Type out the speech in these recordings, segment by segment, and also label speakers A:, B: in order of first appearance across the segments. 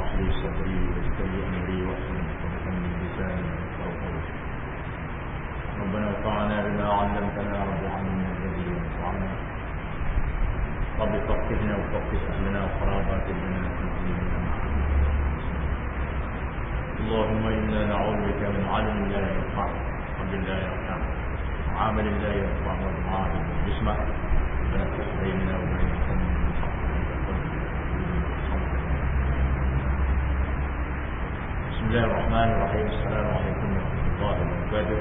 A: اشرح لي صدري ويسر لي امري واحلل عقدة من لساني يفقهوا قولي. ربنا انفعنا بما علمتنا رب العالمين الذي ينفعنا. رب فقهنا وفقه اهلنا وقراباتنا في ديننا معنا. اللهم انا نعوذ بك من علم لا ينفع وقلب لا يرفع وعمل لا ينفع ودعاء باسمك لا تفتح بيننا وبينكم. بسم الله الرحمن الرحيم. السلام عليكم ورحمة الله وبركاته.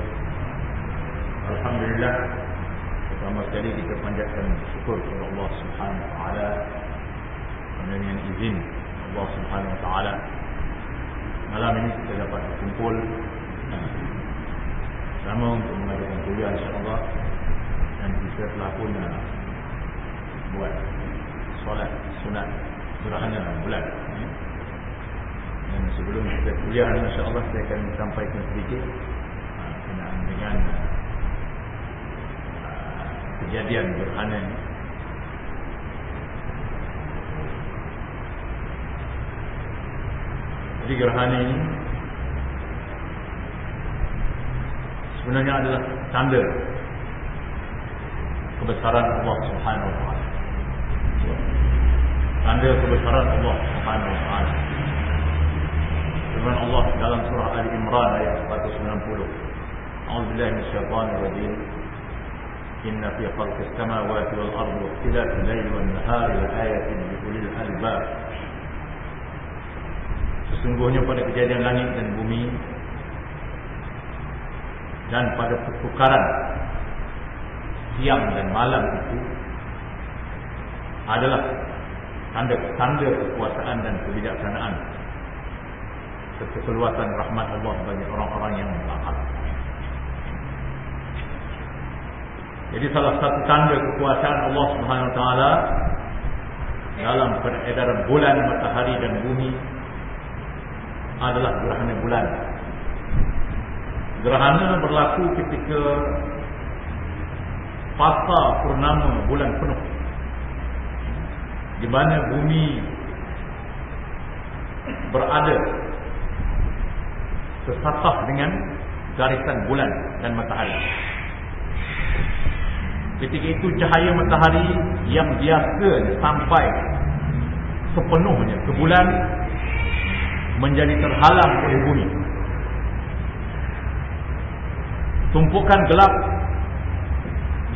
A: Alhamdulillah, pertama sekali kita panjatkan syukur kepada Allah Subhanahu wa taala kerana dengan izin Allah Subhanahu wa taala malam ini kita dapat berkumpul sama untuk mengadakan kuliah insya-Allah, dan kita telah pun buat solat sunat gerhana bulan. Dan sebelum kita kuliah insya-Allah saya akan sampaikan sedikit berkenaan dengan kejadian gerhana ini. Jadi gerhana ini sebenarnya adalah tanda kebesaran Allah Subhanahu wa taala. Tanda kebesaran Allah Subhanahu wa taala. Firman Allah dalam surah Ali Imran ayat 190. A'udzubillahi minasyaitonir rajim. Inna fi khalqis samawati wal ardi wa ikhtilafil laili wan nahari laayatin liulil albab. Sesungguhnya pada kejadian langit dan bumi dan pada pertukaran siang dan malam itu adalah tanda-tanda kekuasaan dan kebijaksanaan serta keluasan rahmat Allah bagi orang-orang yang berakal. Jadi salah satu tanda kekuasaan Allah Subhanahu wa taala dalam peredaran bulan, matahari dan bumi adalah gerhana bulan. Gerhana berlaku ketika fasa purnama bulan penuh, di mana bumi berada sesatah dengan garisan bulan dan matahari. Ketika itu cahaya matahari yang biasa sampai sepenuhnya ke bulan menjadi terhalang oleh bumi. Tumpukan gelap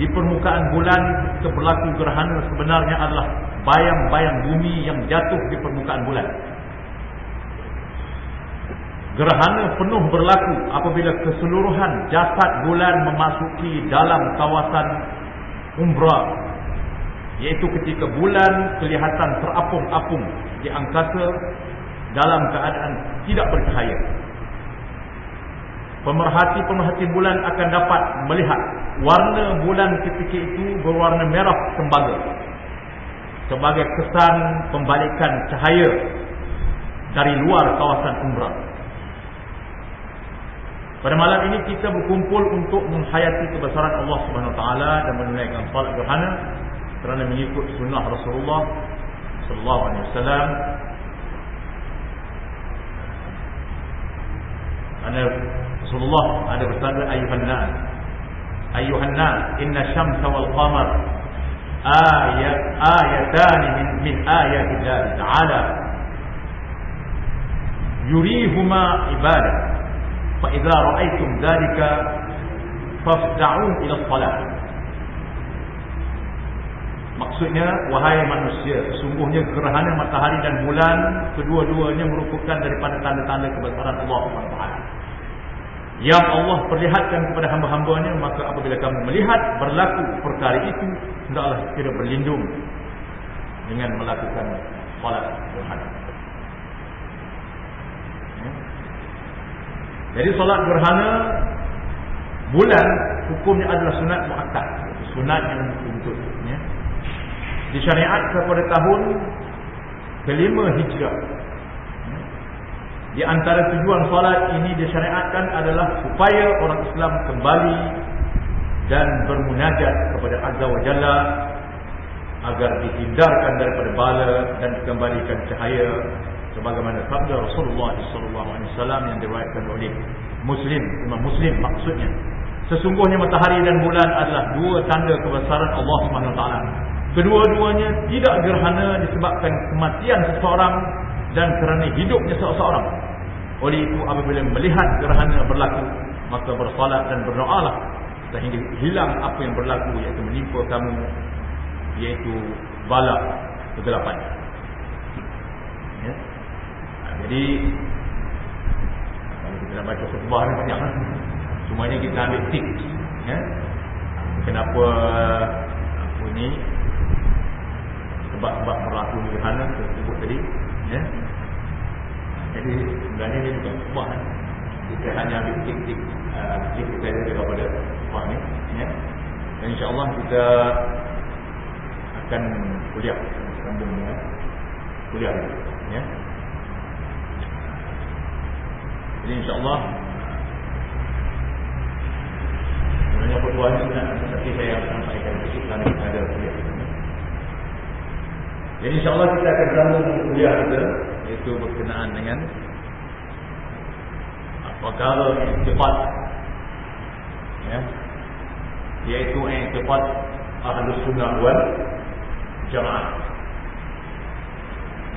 A: di permukaan bulan ketika berlaku gerhana sebenarnya adalah bayang-bayang bumi yang jatuh di permukaan bulan. Gerhana penuh berlaku apabila keseluruhan jasad bulan memasuki dalam kawasan umbra, iaitu ketika bulan kelihatan terapung-apung di angkasa dalam keadaan tidak bercahaya. Pemerhati-pemerhati bulan akan dapat melihat warna bulan ketika itu berwarna merah tembaga sebagai kesan pembalikan cahaya dari luar kawasan umbra. Pada malam ini kita berkumpul untuk menghayati kebesaran Allah Subhanahu wa taala dan menunaikan salat gerhana kerana mengikut sunnah Rasulullah sallallahu alaihi wasallam. Karena Rasulullah ada bersabda, ayuhan nas inna syamsa wal qamar ayatan min ayatillah ta'ala yurihuma ibadah fa idza ra'aytum dzalika fafza'u ila shalah. Maksudnya, wahai manusia, sesungguhnya gerhana matahari dan bulan kedua-duanya merupakan daripada tanda-tanda kebesaran Allah SWT yang Allah perlihatkan kepada hamba-hambanya. Maka apabila kamu melihat berlaku perkara itu, hendaklah kira berlindung dengan melakukan salat gerhana. Jadi salat gerhana bulan hukumnya adalah sunat muakkad, sunat yang dituntut, ya. Disyariatkan pada tahun ke-5 Hijrah. Di antara tujuan salat ini disyariatkan adalah supaya orang Islam kembali dan bermunajat kepada Azza wa Jalla agar dihindarkan daripada bala dan dikembalikan cahaya sebagaimana sabda Rasulullah SAW yang diriwayatkan oleh Muslim, Imam Muslim maksudnya, sesungguhnya matahari dan bulan adalah dua tanda kebesaran Allah SWT. Kedua-duanya tidak gerhana disebabkan kematian seseorang dan kerana hidupnya seseorang. Oleh itu apabila melihat gerhana berlaku, maka bersolat dan berdoalah sehingga hilang apa yang berlaku, iaitu menimpa kamu, iaitu bala kegelapan. Ya. Jadi kalau kita nak baca khutbah ni banyak lah. Semuanya kita ambil tips. Ya. Kenapa apa ni, sebab-sebab berlaku gerhana saya sebut tadi. Ya. Jadi sebenarnya ini bukan khutbah. Kita hanya ambil tips-tips kita daripada khutbah ni. Ya. Dan insya-Allah kita akan kuliah sambung ya. Kuliah ya. Jadi insya-Allah sebenarnya khutbah ini nanti saya akan sampaikan sedikit kerana ada kuliah. Jadi insya-Allah kita akan sambung kuliah kita, iaitu berkenaan dengan perkara i'tiqad ya, iaitu i'tiqad Ahlus Sunnah wal Jamaah.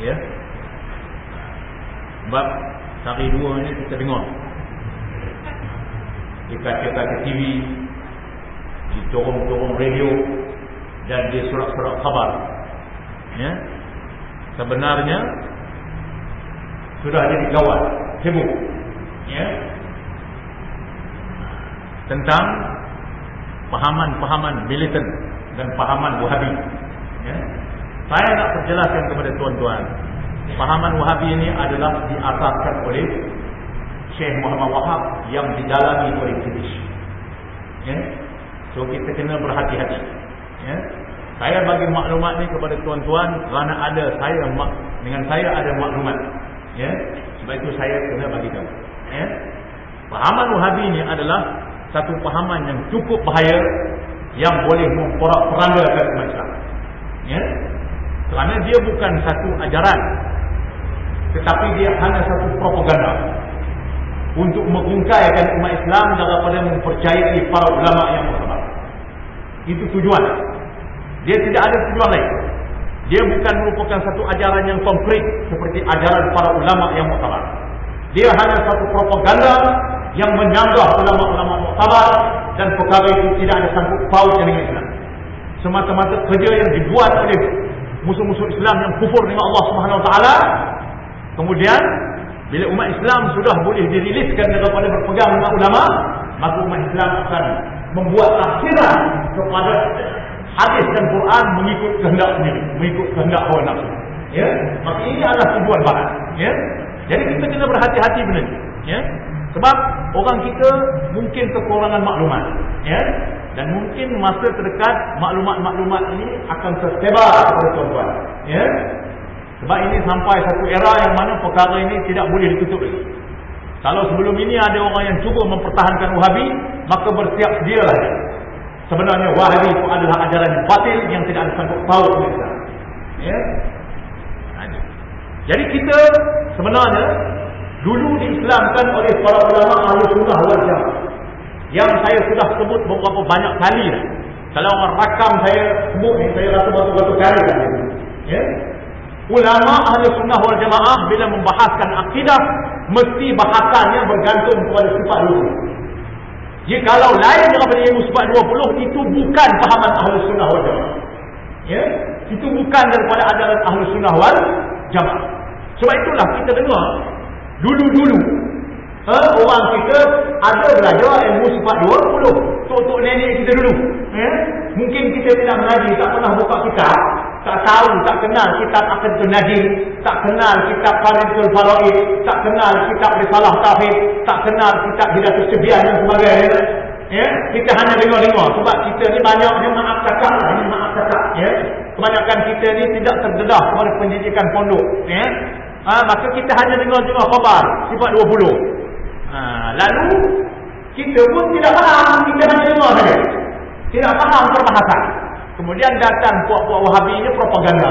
A: Ya. Sebab hari dua ni kita dengar di kaca-kaca TV, di corong-corong radio dan di surat-surat khabar. Ya. Sebenarnya sudah jadi gawat, heboh. Ya. Tentang pahaman-pahaman militan dan pahaman Wahabi. Ya. Saya nak perjelaskan kepada tuan-tuan, pahaman Wahabi ini adalah diasaskan oleh Syekh Muhammad Wahab yang didalami oleh British. Ya. So kita kena berhati-hati. Ya. Saya bagi maklumat ni kepada tuan-tuan kerana dengan saya ada maklumat. Ya. Sebab itu saya kena bagi tahu. Ya. Pahaman Wahabi ini adalah satu pahaman yang cukup bahaya, yang boleh memporak-porandakan umat Islam. Ya. Kerana dia bukan satu ajaran, tetapi dia hanya satu propaganda untuk mengungkaikan umat Islam daripada mempercayai para ulama yang bersabar. Itu tujuan. Dia tidak ada tujuan lain. Dia bukan merupakan satu ajaran yang konkret seperti ajaran para ulama yang bersabar. Dia hanya satu propaganda yang menyanggah ulama-ulama muktabar, dan perkara itu tidak ada sangkut pautnya dengan Islam. Semata-mata kerja yang dibuat oleh musuh-musuh Islam yang kufur dengan Allah Subhanahu Wa Taala. Kemudian bila umat Islam sudah boleh diriliskan daripada berpegang dengan ulama, maka umat Islam akan membuat akhiran kepada hadis dan Quran mengikut kehendak sendiri, mengikut kehendak hawa nafsu. Ya, maka ini adalah tujuan barat. Ya, jadi kita kena berhati-hati benar. Ya. Sebab orang kita mungkin kekurangan maklumat, ya, dan mungkin masa terdekat maklumat-maklumat ini akan tersebar kepada tuan-tuan, ya. Sebab ini sampai satu era yang mana perkara ini tidak boleh ditutup lagi. Kalau sebelum ini ada orang yang cuba mempertahankan Wahabi, maka bersiap sedialah. Sebenarnya Wahabi itu adalah ajaran yang batil yang tidak ada sangkut paut dengan Islam. Ya. Jadi kita sebenarnya dulu diislamkan oleh para ulama Ahlus Sunnah wal Jamaah, yang saya sudah sebut beberapa banyak kali dah. Kalau orang rakam saya sebut ni, saya rasa beberapa kali dah. Ya. Ulama Ahlus Sunnah wal Jamaah bila membahaskan akidah, mesti bahasannya bergantung kepada sifat 20. Jikalau lain daripada ilmu sifat 20, itu bukan pahaman Ahlus Sunnah wal Jamaah. Ya. Itu bukan daripada ajaran Ahlus Sunnah wal Jamaah. Sebab itulah kita dengar dulu-dulu orang kita ada belajar ilmu sifat 20. Tok-tok nenek kita dulu, mungkin kita tidak mengaji, tak pernah buka kitab, tak tahu, tak kenal kitab Aqidul Najil, tak kenal kitab Faridul Faraid, tak kenal kitab Risalah Tauhid, tak kenal kitab Hidayatus Sibyan dan sebagainya. Ya, kita hanya dengar-dengar. Sebab kita ni banyaknya maaf cakap lah, ini maaf cakap. Ya, kebanyakan kita ni tidak terdedah kepada pendidikan pondok. Ya. Maka kita hanya dengar-dengar khabar sifat 20. Lalu kita pun tidak faham, kita hanya dengar saja, tidak faham perbahasan. Kemudian datang puak-puak Wahabi ini propaganda.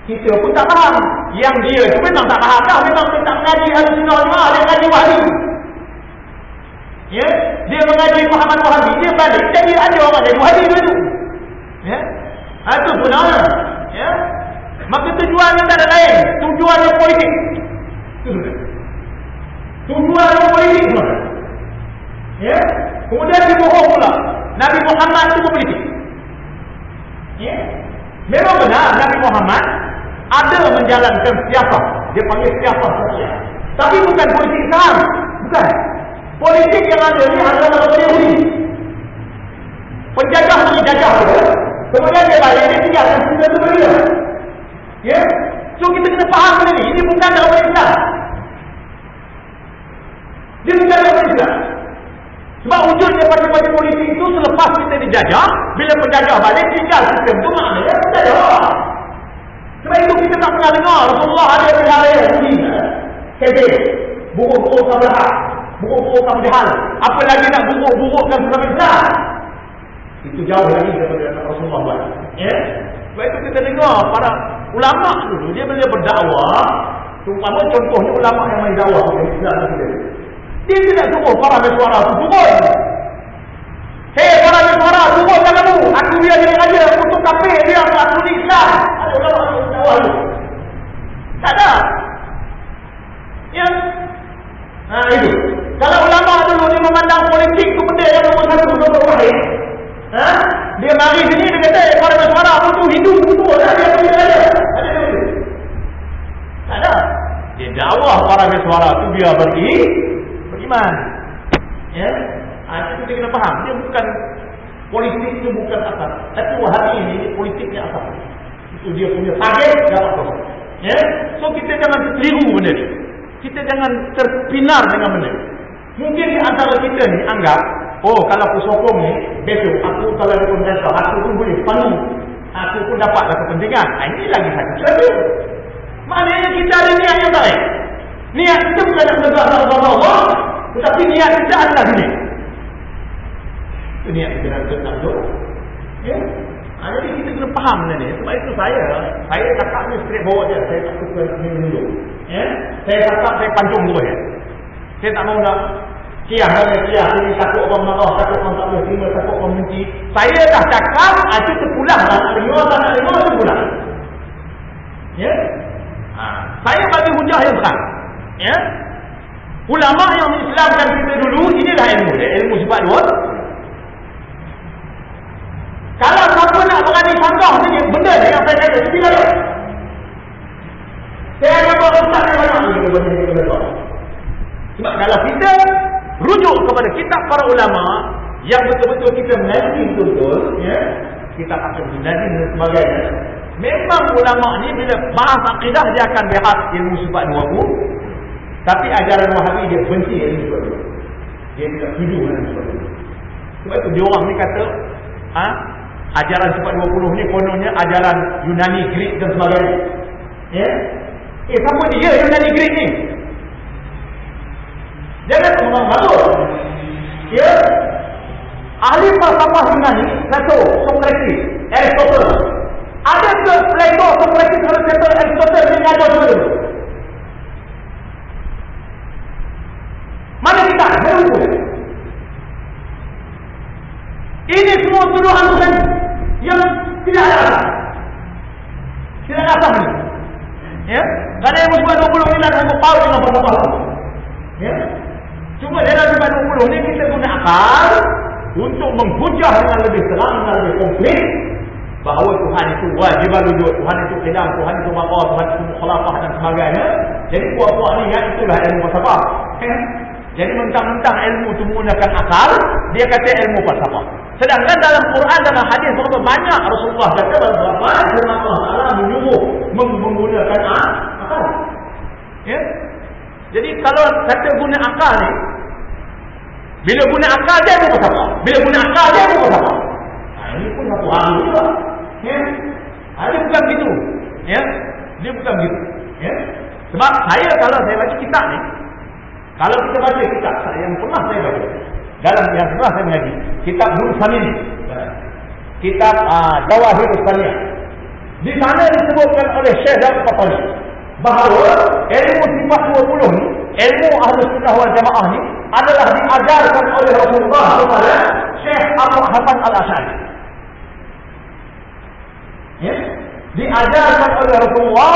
A: Kita pun tak faham. Yang dia tu memang tak faham dah. Memang dia tak mengaji Ahlussunnah wal Jamaah, dia mengaji Wahabi. Ya, dia mengaji Muhammad Wahabi, dia balik jadi ada orang jadi Wahabi dulu. Ya. Itu punanya. Ya. Maka tujuannya tak ada lain, tujuannya politik. Itu sudah. Tujuannya politik semua. Ya. Kemudian dia bohong pula. Nabi Muhammad itu politik. Ya. Memang benar Nabi Muhammad ada menjalankan siasat. Dia panggil siasat saja. Tapi bukan politik Islam. Bukan. Politik yang ada ni adalah Yahudi. Penjajah menjajah dia. Kemudian dia balik, dia tinggalkan kita tu benda. Ya. So kita kena faham benda ni. Ini bukan dalam Islam. Dia bukan dalam Islam. Sebab wujudnya parti-parti politik itu selepas kita dijajah, bila penjajah balik tinggal sistem tu maknanya penjajah. Sebab itu kita tak pernah dengar Rasulullah ada pelihara Yahudi. Kebir, buruk-buruk kabar, buruk-buruk kabar. Apa lagi nak buruk-burukkan Islam Islam? Itu jauh lagi daripada Rasulullah buat. Ya? Sebab itu kita dengar para ulama dulu, dia bila berdakwah, terutama contohnya ulama yang main dakwah Islam kita. Dia tidak suruh para mesyuara itu turun. Hei para mesyuara, turun kamu. Aku biar jadi raja untuk kafir dia aku ni Islam. Ada ulama yang dakwah itu. Tak ada. Ya. Nah itu. Kalau ulama dulu dia memandang politik itu benda yang nombor satu, nombor terakhir. Dia mari sini dia kata para mesyuara butuh hidup betul dah dia punya raja. Ada itu. Tak ada. Dia dakwah para mesyuara itu biar beriman. Ya. Itu kita kena faham. Dia bukan politik, itu bukan asal. Tapi Wahabi ini politiknya asal. Itu dia punya target dapat kosong. Ya. So kita jangan keliru benda ni. Kita jangan terpinar dengan benda ni. Mungkin di antara kita ni anggap, oh kalau aku sokong ni, besok aku kalau ada kontestan, aku pun boleh panu. Aku pun dapatlah kepentingan. Ini lagi satu cara. Maknanya kita ada niat yang baik. Niat kita bukan nak menegak Allah, tetapi niat kita adalah dunia. Itu niat kita nak betul. Ya. Jadi kita kena faham benda ni. Sebab itu saya cakap ni straight forward je. Saya tak suka menunjuk. Ya. Saya cakap, saya pancung dulu ya. Saya tak mau nak kiah. Ini takut orang marah, takut orang tak boleh terima, takut orang benci. Saya dah cakap, itu terpulang. Tak nak dengar, terpulang. Ya. Saya bagi hujah yang terang. Ya. Ulama yang mengislamkan kita dulu, inilah ilmu dia. Ilmu sifat dua. Kalau siapa nak berani contoh ni, benda ni yang saya kata, sila dia. Saya ada buat ustaz yang banyak. Sebab kalau kita rujuk kepada kitab para ulama yang betul-betul kita mengaji betul-betul, ya, kitab Aqidul Nazim dan sebagainya, memang ulama ni bila bahas akidah dia akan bahas ilmu sifat dua pun. Tapi ajaran Wahabi dia benci ilmu sifat dua. Dia tidak setuju dengan sifat dua. Sebab itu dia orang ni kata, ajaran sifat 20 ni kononnya ajaran Yunani, Greek dan sebagainya. Ya? Siapa dia Yunani, Greek ni? Jangan orang baru. Ya? Ahli falsafah Yunani, Plato, Socrates, Aristotle. Ada ke Plato, Socrates, Aristotle ni ngajar dulu? Mana kita? Ini semua tuduhan Tuhan yang tidak ada asal. Tidak ada asal ni. Ya? Kerana yang musibah 20 ni adalah berpaut dengan falsafah. Ya? Cuma dalam musibah 20 ni kita guna akal untuk menghujah dengan lebih terang, dengan lebih komplit bahawa Tuhan itu wajib wujud, Tuhan itu qidam, Tuhan itu baqa, Tuhan itu mukhalafah dan sebagainya. Jadi puak-puak ni ya, itulah ilmu falsafah. Ya? Jadi mentang-mentang ilmu itu menggunakan akal, dia kata ilmu falsafah. Sedangkan dalam Quran dan hadis berapa banyak Rasulullah kata berapa firman Allah menyuruh menggunakan akal. Ya. Jadi kalau kata guna akal ni, bila guna akal dia ilmu falsafah. Bila guna akal dia ilmu falsafah. Ini pun satu hal juga. Ya. Dia bukan begitu. Ya. Dia bukan begitu. Ya. Sebab kalau saya baca kitab ni, kalau kita baca kitab yang pernah saya baca, dalam yang pernah saya mengaji, kitab Nur Samin, kitab Jawahirus Saniyah, Di sana disebutkan oleh Syekh Al-Qatani bahawa ilmu sifat 20 ni, ilmu Ahlus Sunnah wal Jamaah ni adalah diajarkan oleh Rasulullah kepada Syekh Abu Hasan Al-Asy'ari. Ya, diajarkan oleh Rasulullah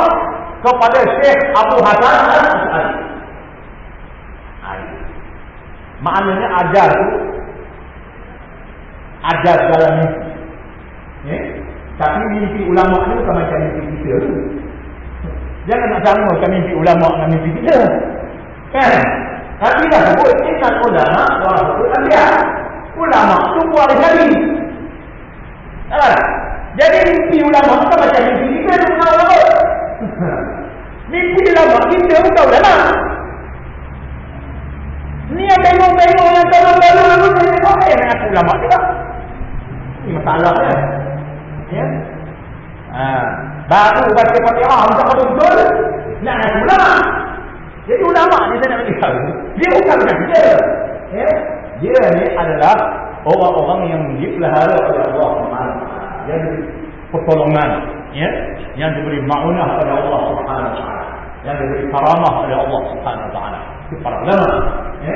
A: kepada Syekh Abu Hasan Al-Asy'ari. Maknanya ajar tu ajar dalam mimpi. Ya? Tapi mimpi ulama ni bukan macam mimpi kita tu. Jangan nak samakan mimpi ulama dengan mimpi kita. Kan? Tapi dah sebut ingat ulama warasatul anbiya. Ulama tu waris nabi. Jadi mimpi ulama bukan macam mimpi kita tu, ulama. Mimpi ulama kita bukan ulama. Ni yang bengong-bengong yang tolong-tolong ni tengok nak ulama juga. Ini masalahnya. Ya. Baru baca Fatihah untuk betul nak ngaku ulama. Jadi ulama ni saya nak beritahu, dia bukan kerja. Ya. Dia ni adalah orang-orang yang dipelihara oleh Allah Subhanahu wa taala. Yang diberi pertolongan, ya, yang diberi ma'unah oleh Allah Subhanahu wa taala, yang diberi karamah oleh Allah Subhanahu wa taala. Itu para ulama, ya.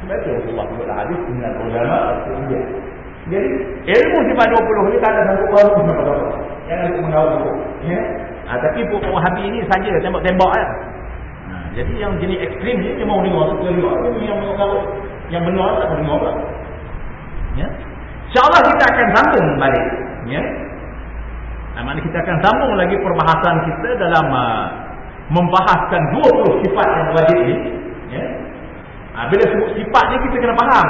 A: Sebab itu Allah sebut hadis dengan ulama al-sunnah. Jadi ilmu sifat 20 ni tak ada sangkut baru kepada Allah. Jangan mengawal, ya. Tapi pokok Wahabi ini saja tembak-tembak ya. Jadi yang jenis ekstrim ni dia mau dengar suka juga. Yang mengawal, yang benar tak dengar pula. Ya. InsyaAllah kita akan sambung balik, ya. Maknanya kita akan sambung lagi perbahasan kita dalam membahaskan 20 sifat yang wajib ni, ya. Bila sebut sifat ni kita kena faham.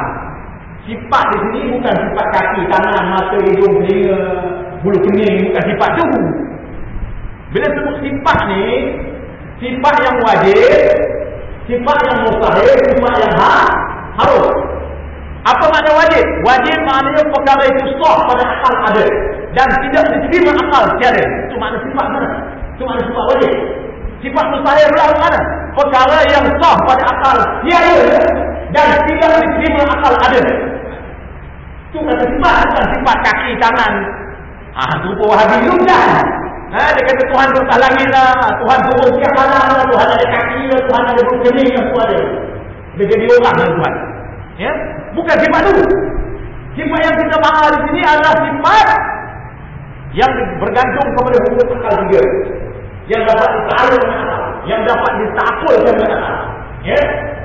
A: Sifat di sini bukan sifat kaki, tangan, mata, hidung, telinga, bulu kening, bukan sifat tu. Bila sebut sifat ni, sifat yang wajib, sifat yang mustahil, sifat yang harus. Apa makna wajib? Wajib maknanya perkara itu sah pada akal ada dan tidak diterima akal tiada. Itu makna sifat mana? Itu makna sifat wajib. Sifat mustahil pula mana? Perkara yang sah pada akal tiada dan tidak diterima akal ada. Itu kata sifat, bukan sifat kaki, tangan. Itu Wahabi juga. Dia kata Tuhan di atas langit lah, Tuhan turun siap tangan lah, Tuhan ada kaki lah, Tuhan ada bulu kening lah, Tuhan ada. Dia jadi orang lah Tuhan. Ya? Bukan sifat tu. Sifat yang kita bahas di sini adalah sifat yang bergantung kepada hukum akal juga, yang dapat ditaruh dengan akal, yang dapat ditakulkan dengan akal. Ya?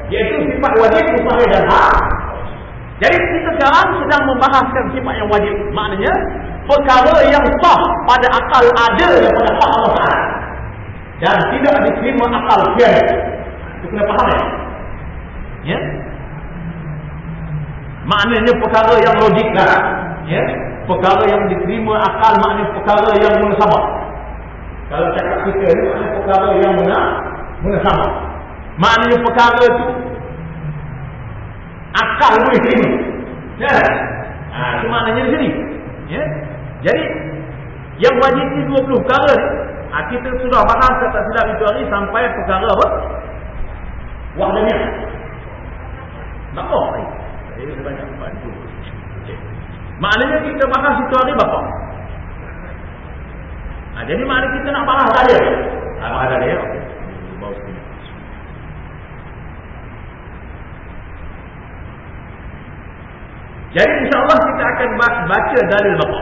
A: Iaitu sifat wajib, mustahil dan hak. Jadi kita sekarang sedang membahaskan sifat yang wajib. Maknanya perkara yang sah pada akal ada daripada hak Allah Taala dan tidak diterima akal tiada. Itu kena faham ya? Ya? Maknanya perkara yang logik lah, ya? Perkara yang diterima akal maknanya perkara yang munasabah. Kalau cakap kita ni maknanya perkara yang munasabah. Maknanya perkara tu akal boleh terima. Ya? Itu maknanya di sini. Ya? Jadi yang wajib ni 20 perkara ni. Kita sudah bahas tak silap itu hari sampai perkara apa? Wahdaniyah. Nampak ni? Saya banyak bantu. Okay. Maknanya kita bahas itu hari berapa? Jadi maknanya kita nak bahas saja. Bahas saja ya. Okey. Bawa sini. Jadi insyaAllah kita akan baca dalil berapa?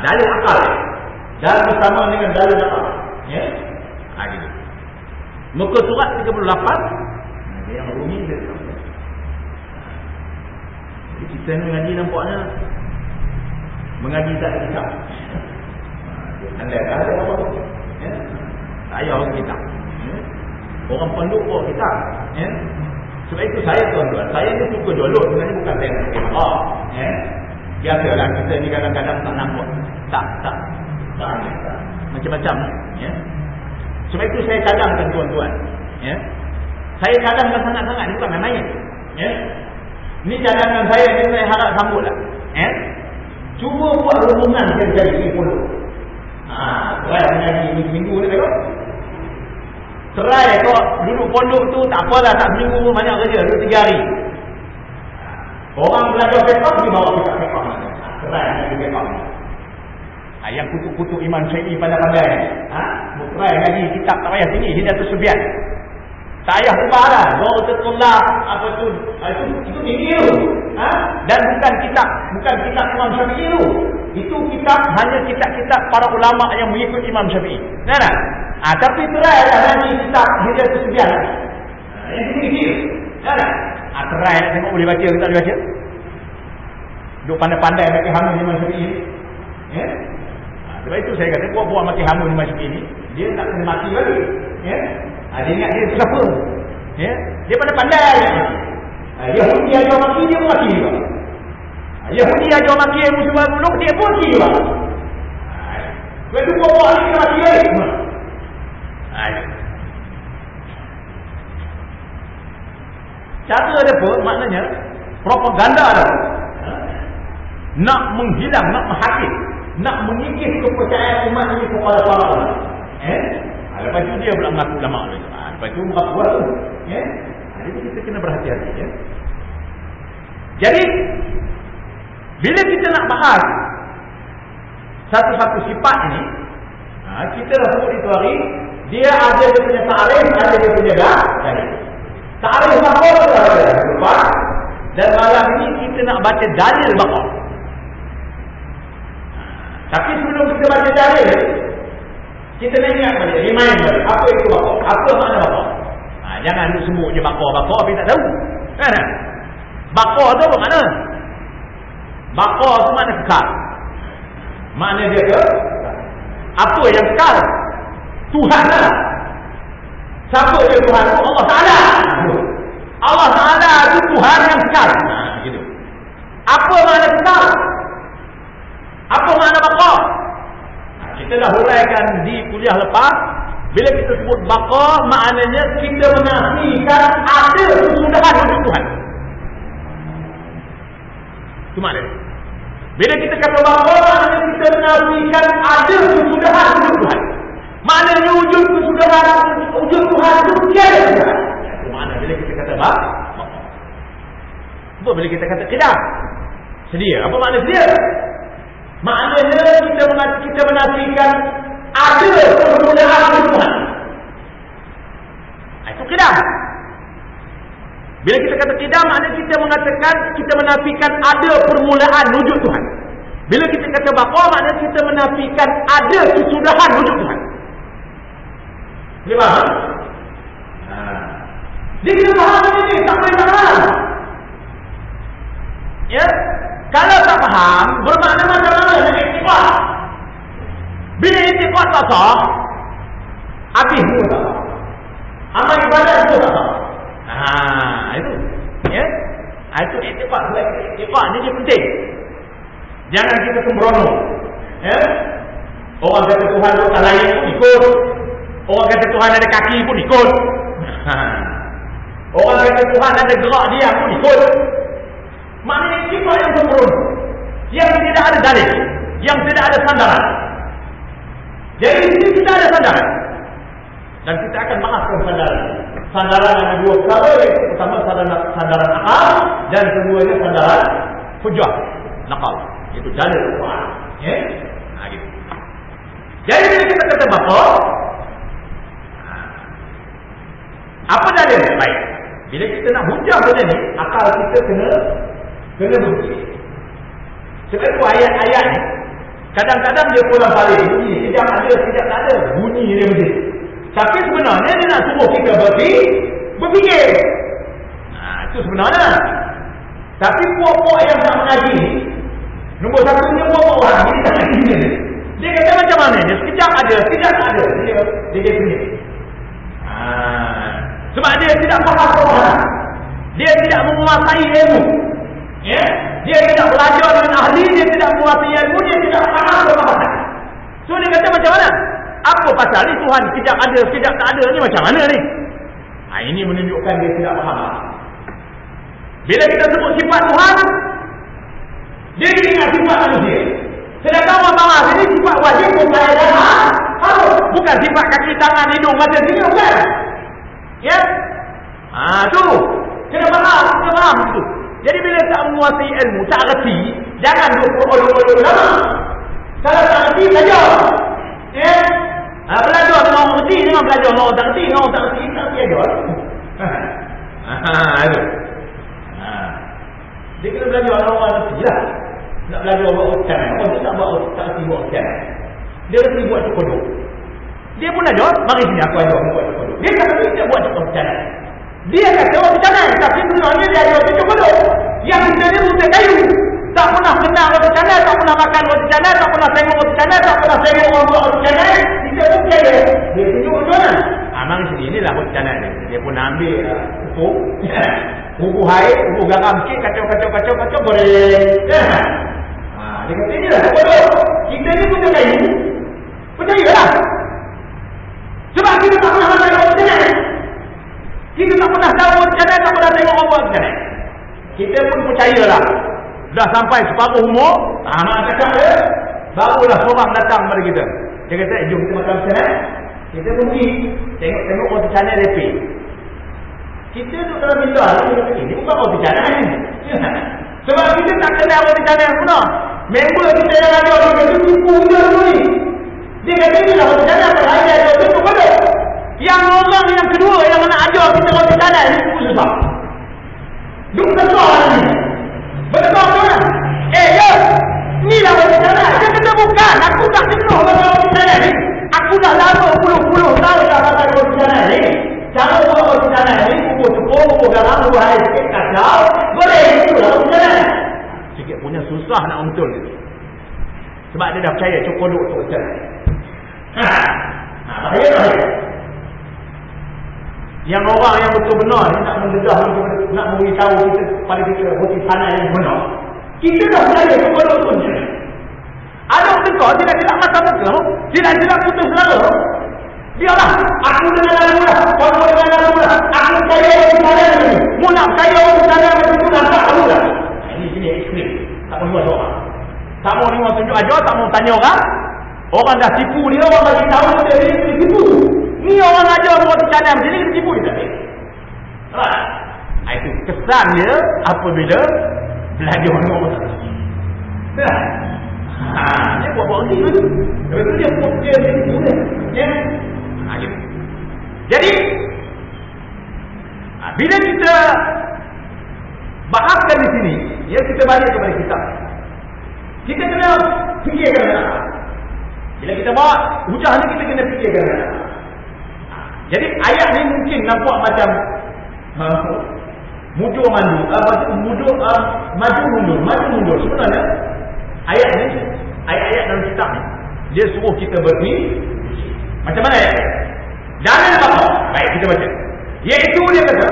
A: Dalil akal. Dan bersama dengan dalil akal. Ya? Gitu. Muka surat 38. Yang rumi dia. Jadi kita ni mengaji nampaknya mengaji tak ada kitab. Anda ada apa? Ya? Tak payah orang kitab. Ya? Orang penduk pun kitab. Ya? Sebab itu saya tuan-tuan, saya ni suka jolok sebenarnya bukan saya nak kira. Ya? Biasalah kita ni kadang-kadang tak nampak. Tak. Macam-macam. Ya? Sebab itu saya cadangkan tuan-tuan. Ya? Saya cadangkan sangat-sangat, bukan main-main. Ya? Ni cadangan saya, ni saya harap sambutlah. Ya? Cuba buat renungan jadi pun. Try mengaji minggu ni tengok. Try kau duduk pondok tu tak apalah, tak seminggu pun banyak kerja, duduk 3 hari. Orang belajar fiqh di bawah kita fiqh. Try mengaji fiqh. Yang kutuk-kutuk Imam Syafi'i pandai-pandai. Mukrai ngaji kitab tak payah tinggi. Hidayatus Subyan. Tak payah ubahlah. Rawdatullah. Apa tu? Itu tinggi tu. Dan bukan kitab Imam Syafi'i tu. Itu kitab hanya kitab-kitab para ulama yang mengikut Imam Syafi'i. Nah. Tapi terai lah ngaji kitab Hidayatus Subyan. Yang tinggi. Nah. Terai nak tengok boleh baca ke tak boleh baca? Duk pandai-pandai makin hama Imam Syafi'i. Ya? Sebab itu saya kata buat makin hama Imam Syafi'i ni, dia tak kena mati lagi. Ya? Dia ingat dia siapa? Ya? Dia pandai-pandai. Yahudi ajar maki, dia pun maki juga. Yahudi ajar maki musuh dulu, dia pun maki juga. Sebab itu buat lagi kena maki lagi. Cara dia pun maknanya propaganda dah. Nak menghilang, nak menghakis, nak mengikis kepercayaan umat ini kepada para ulama. Lepas itu dia pula mengaku ulama. Lepas itu mengaku buat tu. Jadi kita kena berhati-hati. Jadi bila kita nak bahas satu-satu sifat ini, kita dah sebut itu hari, dia ada dia punya ta'arif, ada dia punya dalil. Ta'arif apa tu? Dan malam ini kita nak baca dalil bakar. Tapi sebelum kita baca dalil, kita nak ingat balik, remind balik, apa itu bakar? Apa makna bakar? Jangan duk semut je bakar tapi tak tahu. Kan? Bakar tu apa makna? Bakar tu makna kekal. Makna dia ke? Apa yang kekal? Tuhan lah. Siapa dia Tuhan tu? Allah Ta'ala. Allah Ta'ala itu Tuhan yang kekal. Gitu. Apa makna kekal? Apa makna baqa? Kita dah huraikan di kuliah lepas. Bila kita sebut baqa, maknanya kita menafikan ada kesudahan wujud Tuhan. Itu maknanya. Bila kita kata baqa, maknanya kita menafikan ada kesudahan wujud Tuhan. Maknanya wujud kesudahan wujud Tuhan itu tiada. Itu makna bila kita kata baqa. Apa bila kita kata qidam? Sedia. Apa makna sedia? Maknanya kita menafikan ada permulaan Tuhan. Itu qidam. Bila kita kata qidam, maknanya kita mengatakan kita menafikan ada permulaan wujud Tuhan. Bila kita kata baqa, maknanya kita menafikan ada kesudahan wujud Tuhan. Boleh faham? Dia kena faham ini, tak boleh tak faham. Ya? Kalau tak faham, bermakna macam mana dengan iktiqad? Bila iktiqad tak sah, habis pun tak sah. Amal ibadat pun tak sah. Itu. Ya? Itu iktiqad. Iktiqad ni dia penting. Jangan kita sembrono. Ya? Orang kata Tuhan tu tak lain pun ikut. Orang kata Tuhan ada kaki pun ikut. Orang kata Tuhan ada gerak dia pun ikut. Maknanya sifat yang sempurna, yang tidak ada dalil, yang tidak ada sandaran. Jadi ini tidak ada sandaran. Dan kita akan bahaskan sandaran. Sandaran ada dua perkara, iaitu pertama sandaran akal, dan keduanya sandaran hujah, naqal. Itu dalil Al-Quran. Ya? Gitu. Jadi bila kita kata baqa, apa dalil? Baik. Bila kita nak hujah benda ni, akal kita kena bukti. Sebab itu ayat-ayat ni kadang-kadang dia pulang balik bunyi, sekejap ada, sekejap tak ada, bunyi dia mesti. Tapi sebenarnya dia nak suruh kita berfikir. Itu sebenarnya. Tapi puak-puak yang tak mengaji ni, nombor satunya puak-puak orang ni tak mengaji ni. Dia kata macam mana dia? Sekejap ada, sekejap tak ada. Dia sendiri. Sebab dia tidak faham Quran. Dia tidak menguasai ilmu. Ya? Dia tidak belajar dengan ahli, dia tidak menguasai ilmu, dia tidak faham perbahasan. So dia kata macam mana? Apa pasal ni Tuhan sekejap ada, sekejap tak ada ni macam mana ni? Ini menunjukkan dia tidak faham. Bila kita sebut sifat Tuhan, dia ingat sifat manusia. Sedangkan orang bahas ini sifat wajib bukan bukan sifat kaki, tangan, hidung, mata, sini bukan. Ya? Tu. Kena faham tu. Jadi bila tak menguasai ilmu, tak reti, jangan duk olok-olok lama.
B: Kalau tak reti, belajar. Ya? Belajar dengan orang reti, dengan belajar dengan orang tak reti, dengan orang tak reti, tak reti ajar.
A: Itu.
B: Dia kena belajar dengan orang reti lah. Nak belajar buat urusan. Orang tu tak reti buat urusan. Dia reti buat cukodok. Dia pun ajar, mari sini aku ajar buat cukodok. Dia tak reti, dia buat urusan. Dia kata orang bercana, tapi sebenarnya dia ajar cukodok. Yang kita ni rusak kayu. Tak pernah kenal roti canai, tak pernah makan roti canai, tak pernah tengok roti canai, tak pernah tengok orang buat roti canai. Kita pun percaya. Dia tunjuk macam mana?
A: Mari sini, inilah roti canai ni. Dia pun ambil pupuk. Pupuk air, pupuk garam sikit, kacau, goreng.
B: Dia kata inilah. Kita ni punya kayu. Percayalah. Sebab kita tak pernah makan roti canai. Kita tak pernah tahu roti canai, tak pernah tengok orang buat roti canai. Kita pun percayalah.
A: Dah sampai separuh umur,
B: nak cakap dia,
A: barulah seorang datang kepada kita. Dia kata, jom kita makan canai.
B: Kita pergi tengok roti canai lepek. Kita duduk dalam minta, ini bukan roti canai ni. Sebab kita tak kenal roti canai pun. Member kita yang ada orang itu tipu dia dulu ni. Dia kata inilah roti canai, perhaya dia ada itu pada. Yang orang yang kedua yang nak ajar kita roti canai ni pun susah. Duk kesuar ni. Betul kan? Ya. Ni lah roti canai. Dia kata bukan. Aku tak kenal roti canai ni. Aku dah lama puluh-puluh tahun dah makan roti canai ni. Cara buat roti canai ni, pupuk tepung, pupuk garam, pupuk air sikit, kacau. Goreng itu lah roti canai.
A: Sikit punya susah nak betul ni. Sebab dia dah percaya cokodok tu roti canai.
B: Bahaya.
A: Yang orang yang betul benar ni nak mendedah, nak memberitahu kita pada kita roti canai yang benar.
B: Kita dah percaya cokodok tu je.
A: Ada orang tekor, dia nak mata muka, dia nak putus selera.
B: Biarlah, aku dengan lalu lah, kamu dengan lalu lah. Aku percaya roti canai ni. Mu nak percaya roti canai macam tu dah tak tahu lah.
A: Ini ekstrim. Tak perlu ada orang. Tak mau ni orang tunjuk ajar, tak mau tanya orang. Orang dah tipu dia, orang bagi tahu dia tipu. Ni orang ajar roti canai macam ni, tipu dia tak. Itu kesan dia apabila belajar dengan orang tak.
B: Dia buat ni tu. Lepas tu dia tipu dia. Ya.
A: Jadi bila kita bahaskan di sini, ya, kita balik kepada kitab. Kita kena fikirkan. Bila kita bawa hujah ni, kita kena fikirkan. Jadi ayat ni mungkin nampak macam maju mundur. Sebenarnya ayat ni, ayat-ayat dalam kitab ni, dia suruh kita berfikir. Macam mana ya? Dalil apa? Baik, kita baca. Iaitu dia kata,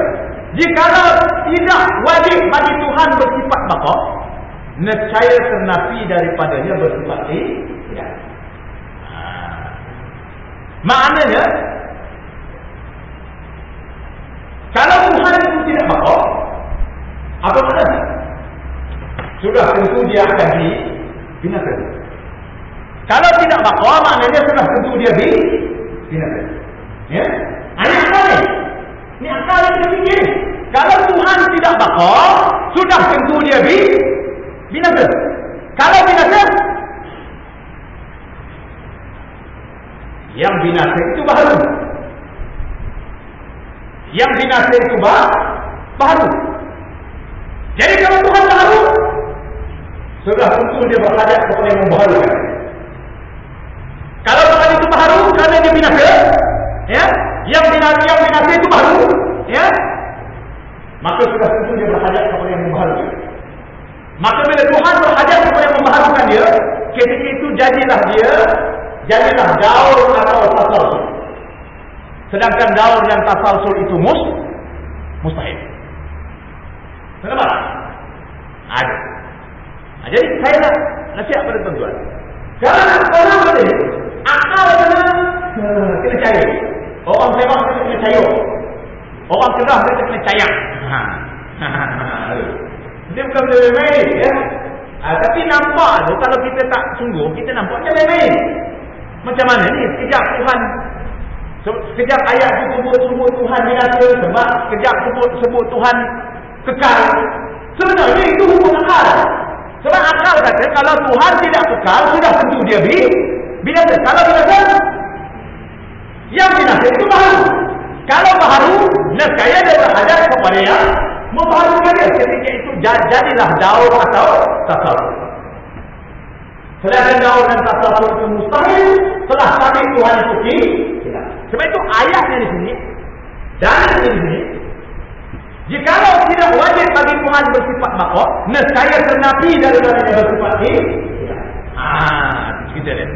A: jikalau tidak wajib bagi Tuhan bersifat bapa, nescaya ternafi daripadanya bersifat tidak. Maknanya, kalau Tuhan itu tidak bapa, apa maknanya? Sudah tentu dia akan binasa. Kalau tidak bapa, maknanya sudah tentu dia binasa. Ya? Ini akal ni. Ini akal yang kita fikir. Kalau Tuhan tidak bapa, sudah tentu dia binasa. Kalau binasa, yang binasa itu baru. Yang binasa itu baru. Jadi kalau Tuhan baru, sudah tentu dia berhadap kepada yang membaharukan. Kalau Tuhan itu baru kerana dia binasa, ya, yang binasa itu baru, ya, maka sudah tentu dia berhadap kepada yang membaharukan. Maka bila Tuhan berhadap kepada yang membaharukan dia, ketika itu jadilah daur atau tasalsul. Sedangkan daur dan tasalsul itu mustahil. Kenapa? Ada. Jadi saya nak nasihat pada tuan-tuan. Kalau nak orang boleh, akal kena cair. Orang Sabah kena cair. Orang Kedah kena cair. Dia bukan main-main, ya. Tapi nampak tu, kalau kita tak sungguh, kita nampak macam main-main. Macam mana ni? Sekejap Tuhan, sekejap ayat tu sebut Tuhan binasa, sebab sekejap sebut Tuhan kekal. Sebenarnya itu hukum akal.
B: Sebab akal kata kalau Tuhan tidak kekal, sudah tentu dia binasa. Kalau binasa, yang binasa itu baharu. Kalau baharu, nescaya dia berhadap kepada yang membaharukan dia. Ketika itu jadilah daur atau tasawuf. Sedangkan daur dan tasawuf itu mustahil setelah sabit Tuhan itu tidak. Sebab itu ayatnya di sini dan di sini, jikalau tidak wajib bagi Tuhan bersifat baqa, nescaya ternafi daripada dia bersifat tidak. Kita lihat.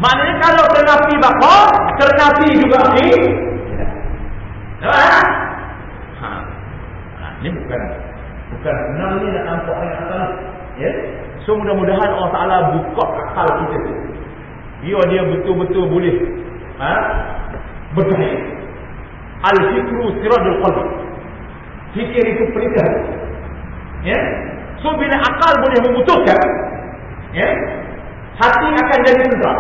B: Maknanya kalau ternafi baqa, ternafi juga tidak. Ini bukan senang ni nak nampak ayat atas. Ya. So mudah-mudahan Allah Taala buka akal kita. Biar dia betul-betul boleh bertanya. Al-fikru siradul qalb. Fikir itu perintah. Ya. So bila akal boleh memutuskan, ya, hati akan jadi tentram.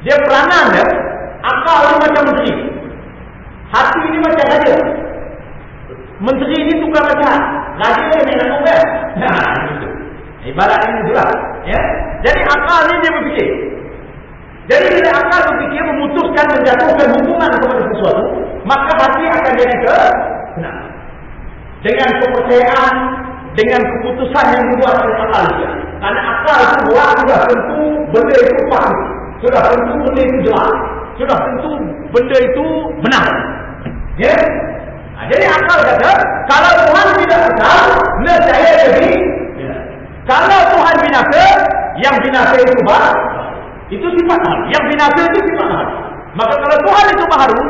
B: Dia peranan dia, akal ni macam menteri. Hati ni macam raja. Menteri ni tukar macam raja ni nak ngomel. Ibarat ini jelas, ya. Jadi akal ni dia berfikir. Jadi bila akal berfikir memutuskan menjatuhkan hukuman kepada sesuatu, maka hati akan jadi tenang. Dengan kepercayaan, dengan keputusan yang dibuat oleh akal dia. Karena akal itu buat sudah tentu benda itu paham, sudah tentu benda itu jelas, sudah tentu benda itu benar. Ya. Jadi akal kata, kalau Tuhan tidak kekal, nescaya jadi. Kalau Tuhan binasa, yang binasa itu baharu. Itu sifat hal. Yang binasa itu sifat hal. Maka kalau Tuhan itu baharu,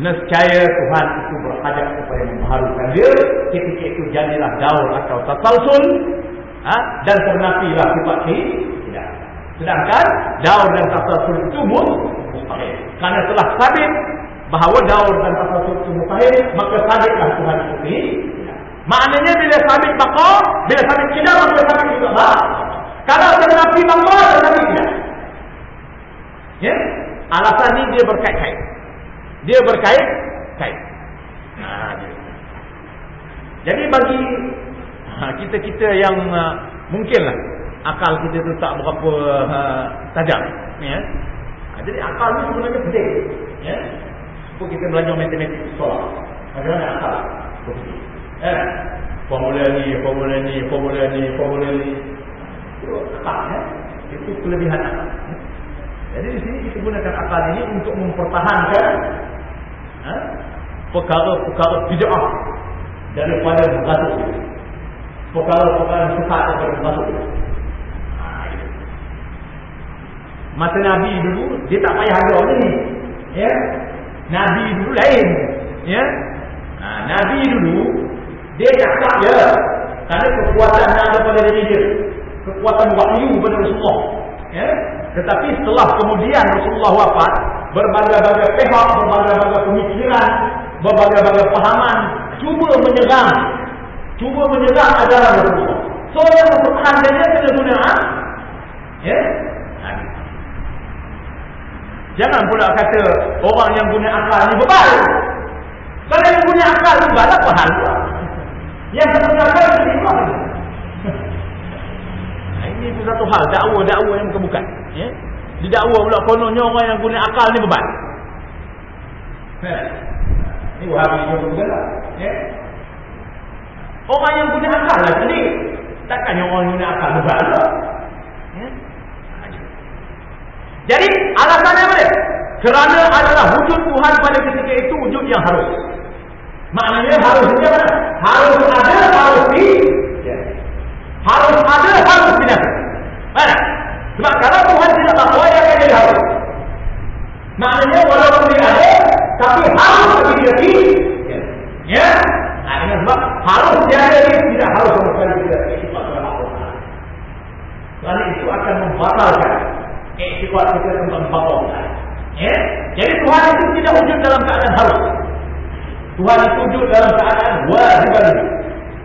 B: nescaya Tuhan itu berhajat kepada membaharukan dia. Ketika itu jadilah daur atau tasalsul, dan ternafilah sifat tidak. Sedangkan daur dan tasalsul itu mustahil. Karena telah sabit bahawa daur dan tasalsul itu mustahil, maka sabitlah Tuhan itu tidak. Maknanya bila sabit baqa, bila sabit tidak, maka sabit juga baharu. Kalau ternafi baqa, ternafi tidak. Ya? Alasan ini dia berkait-kait. Dia berkait-kait. Jadi bagi kita-kita yang mungkinlah akal kita tu tak berapa tajam, ya. Jadi akal ni sebenarnya penting, ya. Sebab kita belajar matematik sekolah, bagaimana akal berfikir. Formula ni. Itu akal, ya. Itu kelebihan akal. Jadi di sini kita gunakan akal ini untuk mempertahankan perkara-perkara bid'ah daripada berlaku. Perkara-perkara sesat daripada berlaku. Masa Nabi dulu dia tak payah ada ni, ya. Nabi dulu lain, ya. Nabi dulu dia cakap je, kerana kekuatan yang ada pada diri dia, kekuatan wahyu pada Rasulullah, ya. Tetapi setelah kemudian Rasulullah wafat, berbagai-bagai pihak, berbagai-bagai pemikiran, berbagai-bagai pahaman cuba menyerang ajaran Rasulullah. So yang mempertahankannya kena guna, ya. Jangan pula kata orang yang guna akal ni bebal. Kalau yang guna akal ni bebal, apa hal? Yang guna akal ni bebal. Ini pun satu hal, dakwa yang bukan-bukan, ya. Didakwa pula kononnya orang yang guna akal ni bebal. Ini Wahabi juga lah, ya. Orang yang guna akal lah tadi. Takkan yang orang yang guna akal bebal lah, ya. Jadi alasannya apa dia? Kerana adalah wujud Tuhan pada ketika itu wujud yang harus. Maknanya harusnya mana? Harus ada, harus binasa. Mana? Sebab kalau Tuhan tidak takwa, dia akan jadi harus. Maknanya walaupun dia ada, tapi harus bagi dia. Ya? Dengan sebab harus dia ada, tidak harus sama sekali dia. Kerana itu akan membatalkan iktikad kita tentang batal. Ya? Jadi Tuhan itu tidak wujud dalam keadaan harus. Tuhan itu wujud dalam keadaan wajib.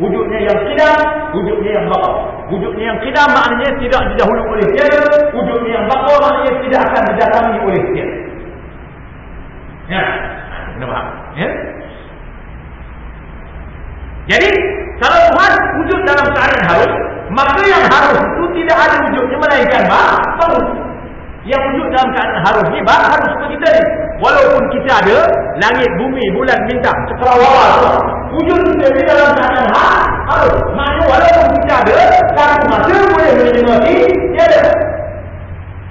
B: Wujudnya yang qidam, wujudnya yang baqa. Wujudnya yang qidam maknanya tidak didahului oleh dia, wujudnya yang baqa maknanya tidak akan didatangi oleh dia. Ya, kena faham, ya. Jadi kalau Tuhan wujud wujud dalam keadaan harus, maka yang harus itu tidak ada wujudnya melainkan harus. Yang wujud dalam keadaan harus ni harus seperti kita ni. Walaupun kita ada langit, bumi, bulan, bintang, cakrawala, wujud kita ni dalam keadaan harus. Maknanya walaupun kita ada, satu masa boleh menerima tiada.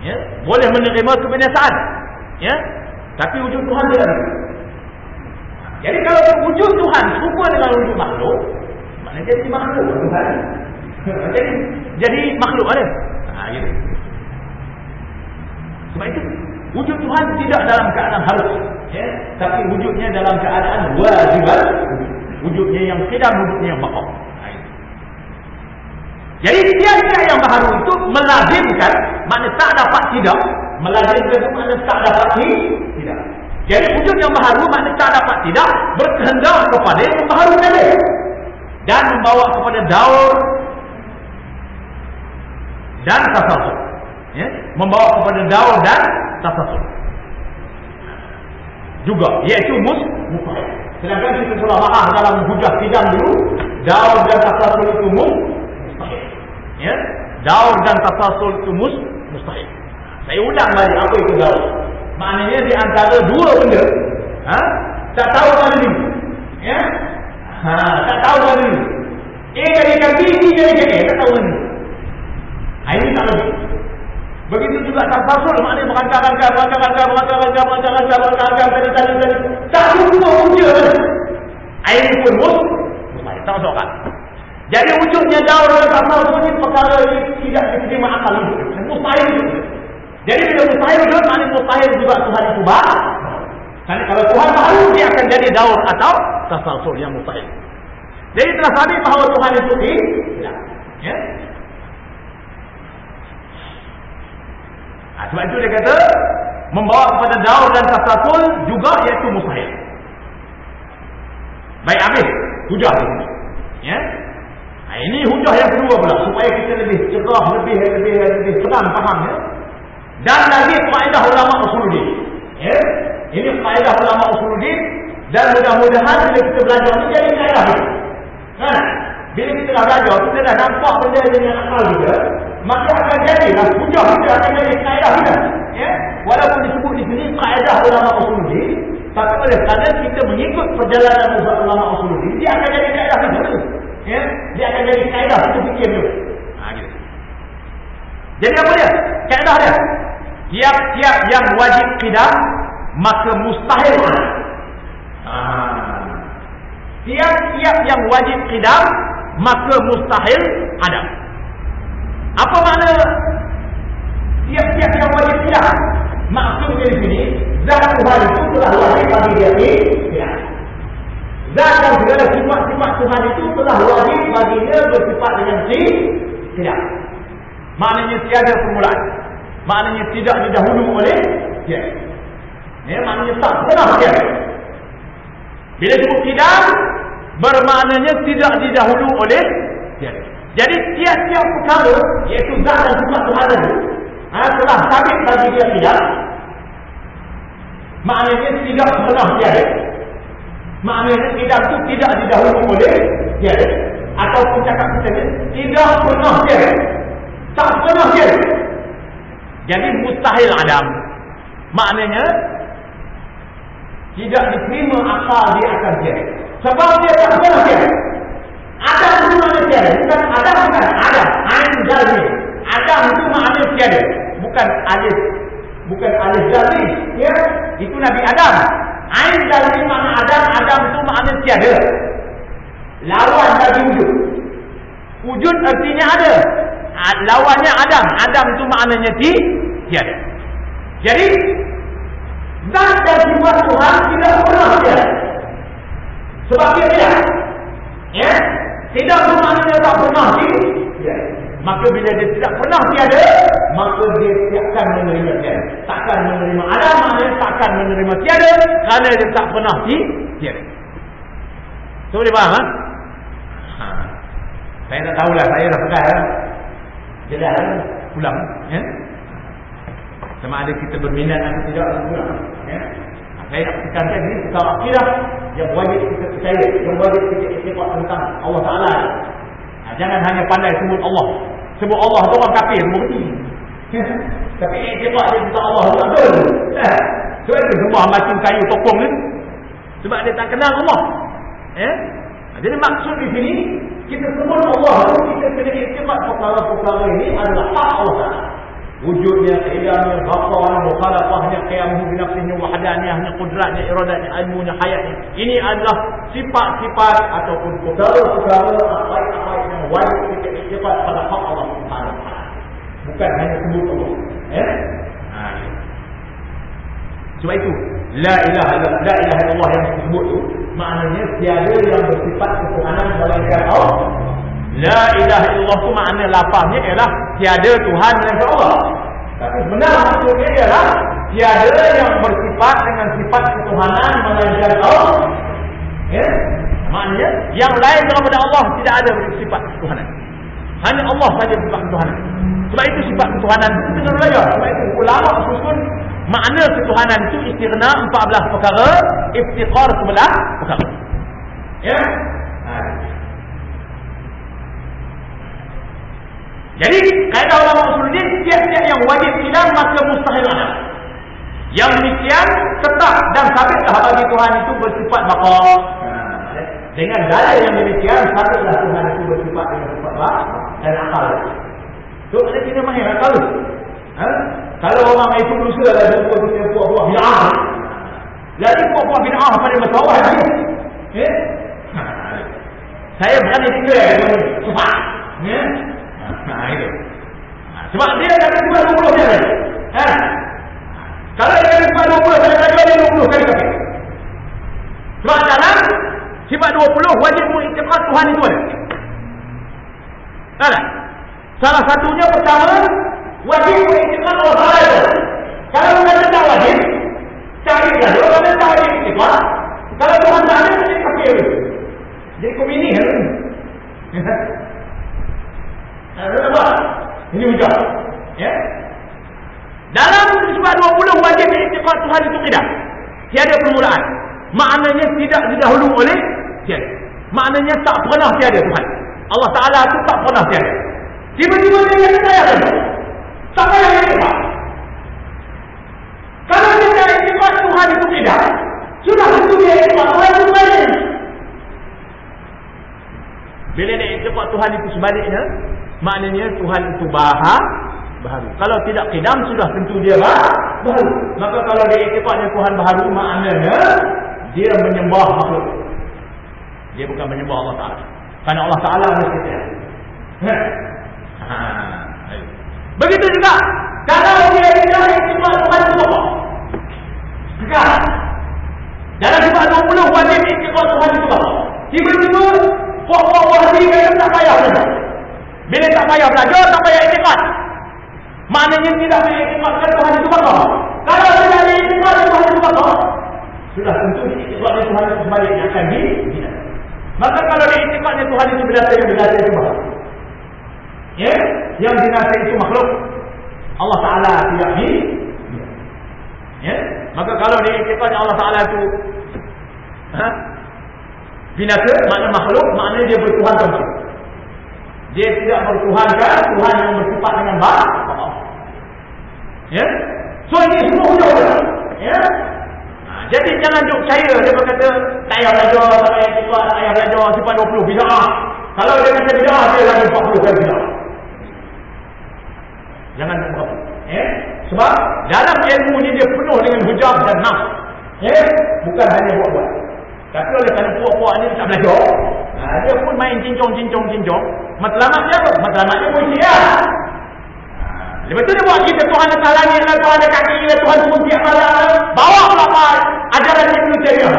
B: Ya, boleh menerima kebinasaan. Ya, tapi wujud Tuhan dia ada. Jadi kalau wujud Tuhan serupa dengan wujud makhluk, maknanya jadi makhluk Tuhan. jadi makhluk ada. Gitu. Sebab itu wujud Tuhan tidak dalam keadaan harus, ya, tapi wujudnya dalam keadaan wajibat. Wujudnya yang qidam, wujudnya yang baqa. Jadi tiada yang baharu itu melazimkan, makna tak dapat tidak. Melazimkan itu makna tak dapat tidak. Jadi wujud yang baharu makna tak dapat tidak berkehendak kepada yang membaharukan dia dan membawa kepada daur dan tasasul. Ya, membawa kepada daur dan tasasul juga, iaitu mustahil. Sedangkan kita telah maaf dalam hujah sidang dulu, daur dan tasasul itu mustahil. Ya, daur dan tasasul itu mustahil. Saya ulang balik apa itu daur. Maknanya di antara dua benda, tak tahu mana ni. Ya, tak tahu mana ni. A jadikan B, B jadikan A, tak tahu mana ni. Ini tak lebih. Begitu juga tasasul, maknanya merangkak-rangkak tadi. Tak jumpa wujud. Ini pun mustahil, tak masuk akal. Jadi wujudnya daur dan tasasul ini perkara ini tidak diterima akal itu. Mustahil itu. Jadi bila mustahil itu, maknanya mustahil juga Tuhan itu baharu. Kalau Tuhan baharu, dia akan jadi daur atau tasasul yang mustahil. Jadi telah sabit bahawa Tuhan itu tidak. Ya. Sebab itu dia kata membawa kepada daur dan tasasul juga iaitu mustahil. Baik, habis hujah ini. Ya. Ini hujah yang kedua pula supaya kita lebih cerah, lebih senang faham, ya. Dan lagi faedah ulama usuluddin. Ya. Ini faedah ulama usuluddin dan mudah-mudahan bila kita belajar ini jadi faedah. Kan? Bila kita dah belajar, kita dah nampak benda dengan akal juga, maka akan jadilah hujah kita akan jadi kaedah kita. Ya? Walaupun disebut di sini kaedah ulama usuluddin, tapi oleh kerana kita mengikut perjalanan ulama usuluddin, dia akan jadi kaedah kita. Ya? Dia akan jadi kaedah kita fikir dulu. Gitu. Jadi apa dia? Kaedah dia. Tiap-tiap yang wajib qidam, maka mustahil. Tiap-tiap yang wajib qidam, maka mustahil ada. Apa makna tiap-tiap yang wajib qidam? Maksudnya di sini, zat Tuhan itu telah wajib bagi dia qidam. Zat dan segala sifat-sifat Tuhan itu telah wajib bagi dia bersifat dengan qidam. Maknanya tiada permulaan. Maknanya tidak didahulu oleh dia. Ya, maknanya tak pernah dia. Bila sebut qidam, bermaknanya tidak didahulu oleh dia. Jadi tiap-tiap perkara, iaitu zat dan sifat Tuhan itu telah sabit bagi dia qidam. Maknanya tidak pernah tiada. Maknanya qidam itu tidak didahulu oleh dia. Ataupun cakap kita tidak pernah tiada. Tak pernah tiada. Jadi mustahil adam. Maknanya tidak diterima akal dia akan tiada. Sebab dia tak pernah tiada. Adam itu makna tiada. Bukan Adam, bukan Adam. Ain jalmi. Adam itu makna tiada. Bukan alif. Bukan alif jalmi. Ya? Itu Nabi Adam. Ain jalmi makna Adam. Adam itu makna tiada. Lawan dari wujud. Wujud artinya ada. Lawannya Adam. Adam itu maknanya tiada. Jadi zat dan sifat Tuhan tidak pernah tiada. Sebab dia tidak. Ya? Tidak bermaknanya tak pernah tiada. Maka bila dia tidak pernah tiada, maka dia takkan menerima tiada. Takkan menerima Adam, maknanya takkan menerima tiada kerana dia tak pernah tiada. So boleh faham? Saya tak tahulah, saya dah pegang. Jelas pulang. Ya? Sama ada kita berminat atau tidak, pulang. Ya? Saya nak tekankan ini perkara akidah yang wajib kita percaya, yang wajib kita ikut tentang Allah Ta'ala. Jangan hanya pandai sebut Allah. Sebut Allah tu orang kafir semua mesti. Tapi iktiqad dia tentang Allah tu betul. Sebab itu semua macam kayu tokong ni. Sebab dia tak kenal Allah. Jadi maksud di sini kita sebut Allah tu kita kena iktiqad perkara-perkara ini adalah hak Allah. Wujudnya, keidamnya, baqa'nya, mukhalafahnya, qiyamuhu binafsihi, wahdaniyahnya, qudratnya, iradatnya, ilmunya, hayatnya. Ini adalah sifat-sifat ataupun perkara-perkara apa yang wajib kita iktiqad pada hak Allah Subhanahu wa taala. Bukan hanya sebut Allah. Sebab itu la ilaha illallah yang disebut tu maknanya tiada yang bersifat ketuhanan melainkan Allah. La ilaha illallah tu makna lafaznya ialah tiada Tuhan melainkan Allah. Tapi benar maksudnya ialah tiada yang bersifat dengan sifat ketuhanan melainkan Allah. Maknanya yang lain daripada Allah tidak ada sifat ketuhanan. Hanya Allah saja sifat ketuhanan. Sebab itu sifat ketuhanan itu dengan belajar. Sebab itu ulama susun makna ketuhanan itu istighna 14 perkara, iftiqar 11 perkara. Jadi kaidah ulama usuluddin tiap-tiap yang wajib hilang maka mustahil ada. Yang demikian tetap dan sabitlah bagi Tuhan itu bersifat baqa. Dengan dalil yang demikian sabitlah Tuhan itu bersifat dengan sifat baqa dan akal. So kita mahir akal. Kalau orang itu dosa dah jumpa buah bid'ah. Jadi buah bid'ah pada masalah ni. Saya berani declare sebab itu. Sebab dia kata sifat 20 dia. Kalau dia kata sifat 20 dia 20 kali kafir. Sebab dalam sifat 20 wajib mengiktikad Tuhan itu ada. Tak? Salah satunya pertama wajib mengiktikad Allah Taala itu. Kalau kita tak wajib, carilah dia orang tak wajib iktikad. Kalau Tuhan tak ada jadi kafir. Jadi kau ini ini hujah. Dalam sifat 20 wajib iktikad Tuhan itu tidak. Tiada permulaan. Maknanya tidak didahului oleh tiada. Maknanya tak pernah tiada Tuhan. Allah Ta'ala itu tak pernah tiada. Tiba-tiba dia kata saya ada. Tak payah iktikad. Kalau kita iktikad Tuhan itu tidak, sudah tentu dia iktikad Tuhan itu balik. Bila dia iktikad Tuhan itu sebaliknya, maknanya Tuhan itu baharu. Kalau tidak qidam sudah tentu dia baharu. Maka kalau dia iktikadnya Tuhan baharu, maknanya dia menyembah makhluk. Dia bukan menyembah Allah Ta'ala. Kerana Allah Ta'ala mesti dia. Begitu juga kalau dia tidak iktikad Tuhan itu apa? Sekarang dalam sifat 20 wajib iktikad Tuhan itu apa? Tiba-tiba pokok wahdi kata tak payah belajar. Bila tak payah belajar, tak payah iktikad. Maknanya tidak payah iktikadkan Tuhan itu apa? Kalau tidak ada iktikad Tuhan itu apa? Sudah tentu iktikadnya Tuhan itu sebaliknya akan dihina. Maka kalau iktikadnya Tuhan itu binasa itu bahawa yang binasa itu makhluk, Allah Ta'ala tidak dihina. Maka kalau iktikadnya Allah Ta'ala itu binasa, makna makhluk, maknanya dia bertuhan makhluk. Dia tidak bertuhankan Tuhan yang bersifat dengan baik. So ini semua hujah. Jadi jangan duk percaya dia berkata tak payah belajar, tak payah iktikad, tak payah belajar sifat 20 bid'ah. Kalau dia kata bid'ah, dia lagi 40 kali bid'ah. Jangan buat. Sebab dalam ilmu ni dia penuh dengan hujah dan nas. Bukan hanya buat-buat. Tapi oleh kerana puak-puak ni tak belajar, dia pun main cincong. Matlamat dia apa? Matlamat dia pun siap. Lepas tu dia buat kita Tuhan dekat langit, Tuhan dekat kaki, Tuhan semua siap malam. Bawa pula ajaran Ibn Taymiyah.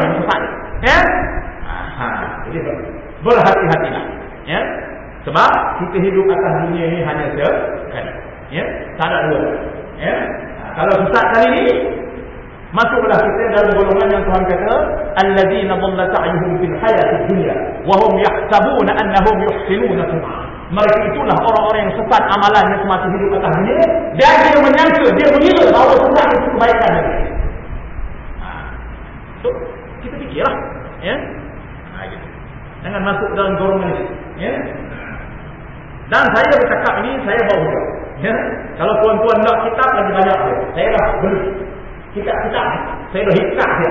B: Jadi berhati-hatilah. Sebab kita hidup atas dunia ini hanya sekali. Tak ada dua. Kalau sesat kali ini, masuklah kita dalam golongan yang Tuhan kata alladzina dhalla sa'yuhum fil hayatid dunya wa hum yahsabuna annahum yuhsinuna sun'a. Mereka itulah orang-orang yang sesat amalannya semasa hidup atas dunia dan dia menyangka, dia mengira bahawa sesat itu kebaikan mereka. So kita fikirlah, gitu. Jangan masuk dalam golongan ini.
A: Dan saya bercakap ini, saya bawa hujah. Ya? Kalau tuan-tuan nak kitab lagi banyak dia. Saya dah beli kitab-kitab. Saya dah hikap dia.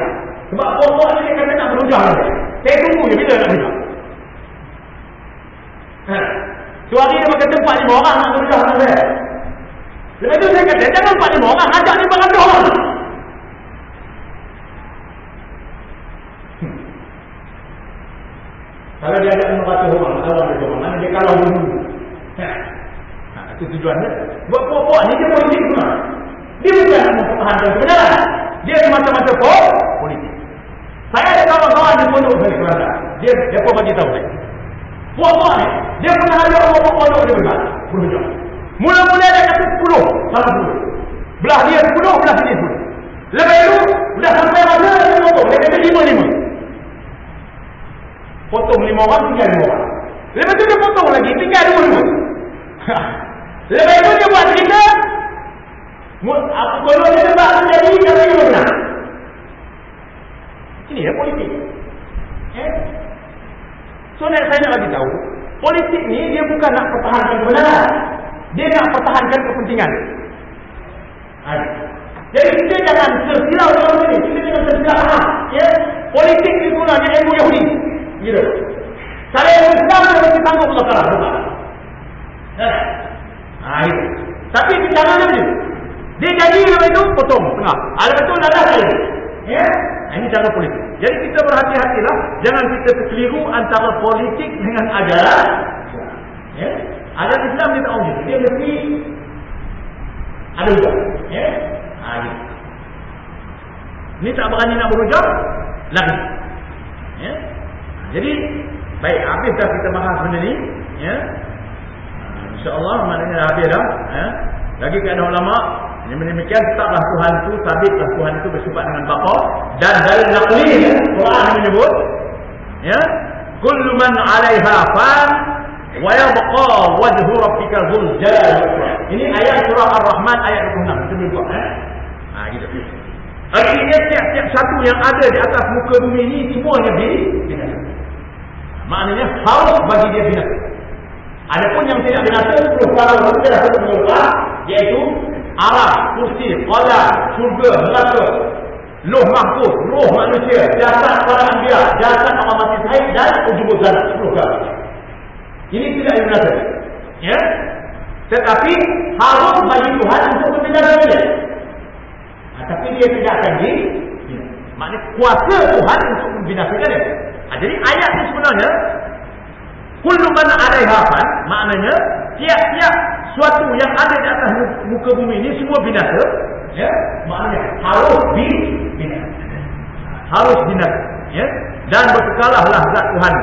A: Sebab pokok ni dia kata nak berhujah dia. Saya tunggu je bila nak berhujah. Suari dia kata 4-5 orang nak berhujah dengan saya. Lepas tu saya kata, jangan 4-5 orang, ajak 500 orang. Kalau dia ada 500 orang, kalau dia orang, mana dia kalau dulu. Itu tujuannya. Buat pokok ni dia politik semua. Dia bukan nak mempertahankan kebenaran. Dia semata-mata politik. Saya ada kawan-kawan di pondok saya kerana dia pun bagi tahu saya. Pokok ni, dia pernah ada orang pondok dia berhujah. Mula-mula dia kata 10, salah 10. Belah dia 10, belah sini 10. Lepas itu, dah sampai masa dia potong. Dia kata 5-5. Potong 5 orang, tinggal 5 orang. Lepas itu dia potong lagi, tinggal 2. Lepas itu dia buat cerita. Kalau dia sebab menjadi, kata dia benar. Ini ya politik. So saya nak bagi tahu, politik ni dia bukan nak pertahankan kebenaran. Dia nak pertahankan kepentingan. Jadi kita jangan tersilau dalam ini. Kita jangan tersilau. Ya? Politik ni sebenarnya ilmu Yahudi. Gitu. Kalau ilmu Islam dia mesti tanggung Allah Ta'ala. Tapi cara dia macam dia jadi lepas itu potong tengah. Lepas itu lalas lagi. Ya? Ini cara politik. Jadi kita berhati-hatilah. Jangan kita terkeliru antara politik dengan ajaran. Ya? Ajaran Islam dia tak wujud. Dia mesti ada hujah. Ya? Ini tak berani nak berhujah lagi. Ya? Jadi baik, habis dah kita bahas benda ni. Ya? InsyaAllah maknanya dah habis dah. Ya? Lagi keadaan ulama yang demikian, tetaplah Tuhan itu, sabitlah Tuhan itu bersifat dengan bapa. Dan dari naqli Quran menyebut, ya, kullu man 'alaiha fan wa yabqa wajhu rabbika dzul jalali wal ikram. Ini ayat surah Ar-Rahman ayat 26. Kita buka gitu. Artinya tiap-tiap satu yang ada di atas muka bumi ini semuanya binasa. Maknanya harus bagi dia binasa. Adapun yang tidak binasa 10 perkara manusia dah terpenuhi, iaitu arah, kursi, qalam, syurga, neraka, Lauh Mahfuz, roh manusia, jasad para anbiya, jasad orang mati syahid dan ujub zalat 10 perkara. Ini tidak binasa. Ya? Tetapi harus bagi Tuhan untuk membinasakan dia. Tapi dia tidak akan maknanya kuasa Tuhan untuk membinasakan dia. Jadi ayat ini sebenarnya kullu man 'alaiha fan, maknanya tiap-tiap suatu yang ada di atas muka bumi ini semua binasa. Ya, maknanya harus binasa. Harus binasa, ya. Dan berkekalahlah zat Tuhan.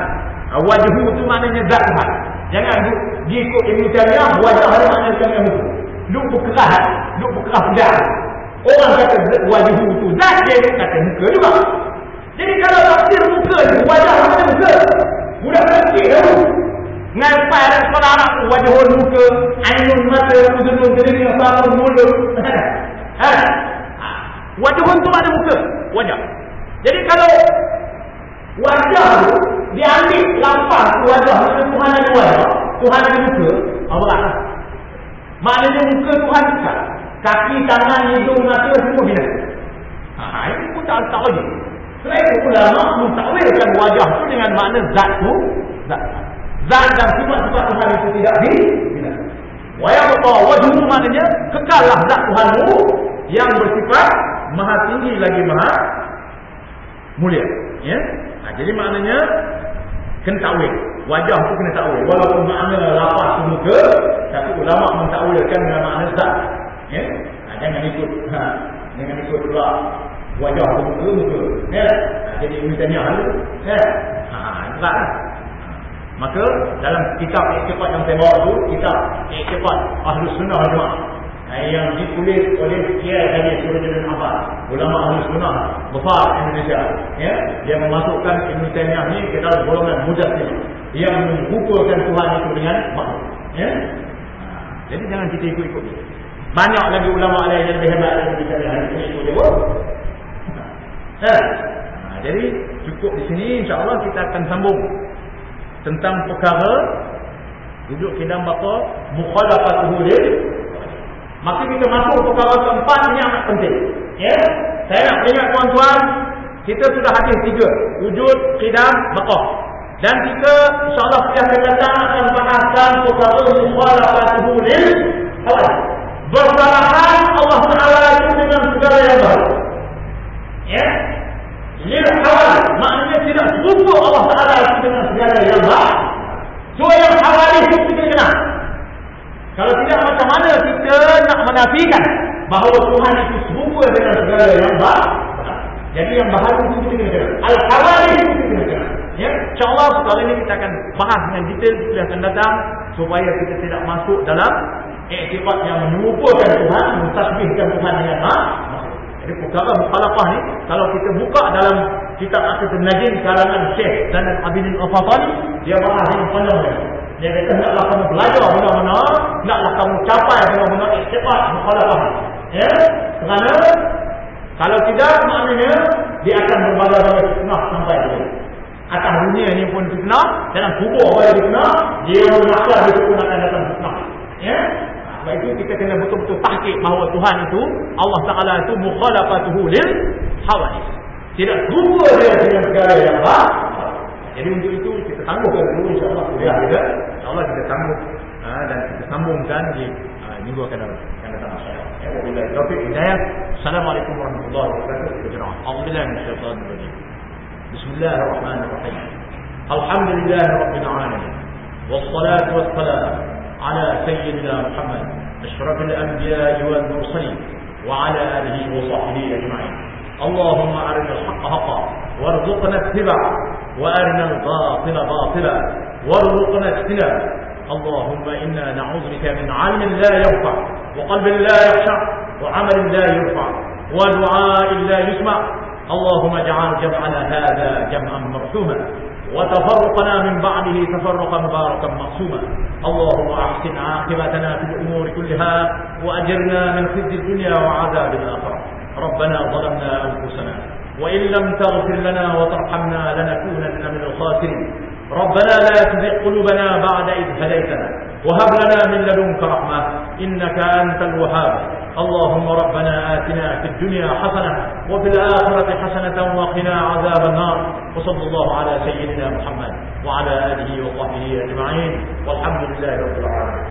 A: Wajhu itu maknanya zat Tuhan. Jangan diikut Ibn Taymiyah wajah ada maknanya yang itu. Lu berkerah pedang. Orang kata wajhu itu zat, dia kata muka juga. Jadi kalau tafsir muka ni wajah macam muka. Budak kecil tu. Ngampai ada sekolah Arab tu wajahun muka, ainun mata, udunun telinga, sarun mulut. Wajahun tu ada muka, wajah. Jadi kalau wajah tu diambil lampah tu wajah, Tuhan ada wajah, Tuhan ada muka, Allah. Maknanya muka Tuhan besar. Kaki, tangan, hidung, mata semua binasa. Ini pun tak wajib. Selain itu ulama mentakwilkan wajah itu dengan makna zat tu, zat dan sifat-sifat Tuhan itu tidak binasa. Wa yabqa wajhu maknanya kekallah zat Tuhanmu yang bersifat maha tinggi lagi maha mulia. Ya. Jadi maknanya kena takwil. Wajah tu kena takwil. Walaupun makna lapas tu muka, tapi ulama mentakwilkan dengan makna zat. Ya. Jangan ikut pula wajah muka. Ya. Jadi Ibn Taymiyah tu. Ya. Enggak. Maka dalam kitab I'tiqad yang saya bawa tu, kitab I'tiqad Ahlus Sunnah wal Jamaah yang ditulis oleh Kiai Haji Surajuddin Abbas, ulama Ahlus Sunnah besar Indonesia. Ya, dia memasukkan Ibn Taymiyah ni ke dalam golongan Mujassimah yang mengukurkan Tuhan itu dengan makhluk. Ya. Jadi jangan kita ikut-ikut. Banyak lagi ulama lain yang lebih hebat dari kita ini ikut dia. Jadi cukup di sini, insya-Allah kita akan sambung tentang perkara Duduk kidam baqa mukhalafatuhu lil. Maka kita masuk perkara keempat ini amat penting. Ya. Saya nak peringat tuan-tuan, kita sudah hadis 3, wujud, qidam, baqa. Dan kita insya-Allah setiap akan datang akan bahaskan perkara mukhalafatuhu lil hawadith. Bersalahan Allah Taala itu dengan segala yang baik. Ya. Lil hawadith maknanya tidak serupa Allah Taala itu dengan segala yang baik. So yang hawadith itu kita kenal. Kalau tidak, macam mana kita nak menafikan bahawa Tuhan itu serupa dengan segala yang baik? Jadi yang baharu itu kita kena kenal. Al-hawadith itu kita kena kenal. Ya, insya-Allah sekali ini kita akan bahas dengan detail sudah akan datang supaya kita tidak masuk dalam iktikad yang menyerupakan Tuhan, mentasbihkan Tuhan dengan makhluk. Jadi perkara mukhalafah ni kalau kita buka dalam kitab Aqidun Najim karangan Syekh Zainal Abidin Al-Fatani, dia bahas yang panjang. Dia kata naklah kamu belajar benar-benar, naklah kamu capai benar-benar iktikad mukhalafah. Ya, kerana kalau tidak maknanya dia akan berbagai-bagai fitnah sampai ke atas dunia ni pun fitnah, dalam kubur orang fitnah, dia bermakna dia pun akan datang fitnah. Ya. Sebab itu kita kena betul-betul tahqiq bahawa Tuhan itu, Allah Taala itu mukhalafatuhu lil hawadith. Tidak serupa dia dengan segala yang baik. Jadi untuk itu kita tangguhkan dulu insya-Allah kuliah kita. Insya-Allah kita tangguh dan kita sambungkan di minggu akan datang insya-Allah. Ya, wabillahi taufiq hidayah. Assalamualaikum warahmatullahi wabarakatuh. A'udzubillahi minasyaitonir rajim. Bismillahirrahmanirrahim. Alhamdulillahirabbil alamin. Wassalatu wassalamu ala sayyidina Muhammad asyrafil anbiya'i wal mursalin wa ala alihi wa sahbihi ajma'in. Allahumma arinal haqqa haqqan warzuqna ittiba'ahu wa arinal batila batilan warzuqna ijtinabah. Allahumma inna na'udzu bika min 'ilmin la yanfa' wa qalbin la yakhsha' wa 'amalin la yurfa' wa du'a'in la yusma'. اللهم اجعل جمعنا هذا جمعا مرحوما وتفرقنا من بعده تفرقا مباركا مقسوما. اللهم احسن عاقبتنا في الامور كلها واجرنا من خزي الدنيا وعذاب الاخره. ربنا ظلمنا انفسنا وان لم تغفر لنا وترحمنا لنكونن من الخاسرين. ربنا لا تزغ قلوبنا بعد إذ هديتنا وهب لنا من لدنك رحمة إنك أنت الوهاب. اللهم ربنا آتنا في الدنيا حسنة وفي الآخرة حسنة وقنا عذاب النار. وصلى الله على سيدنا محمد وعلى آله وصحبه أجمعين والحمد لله رب العالمين.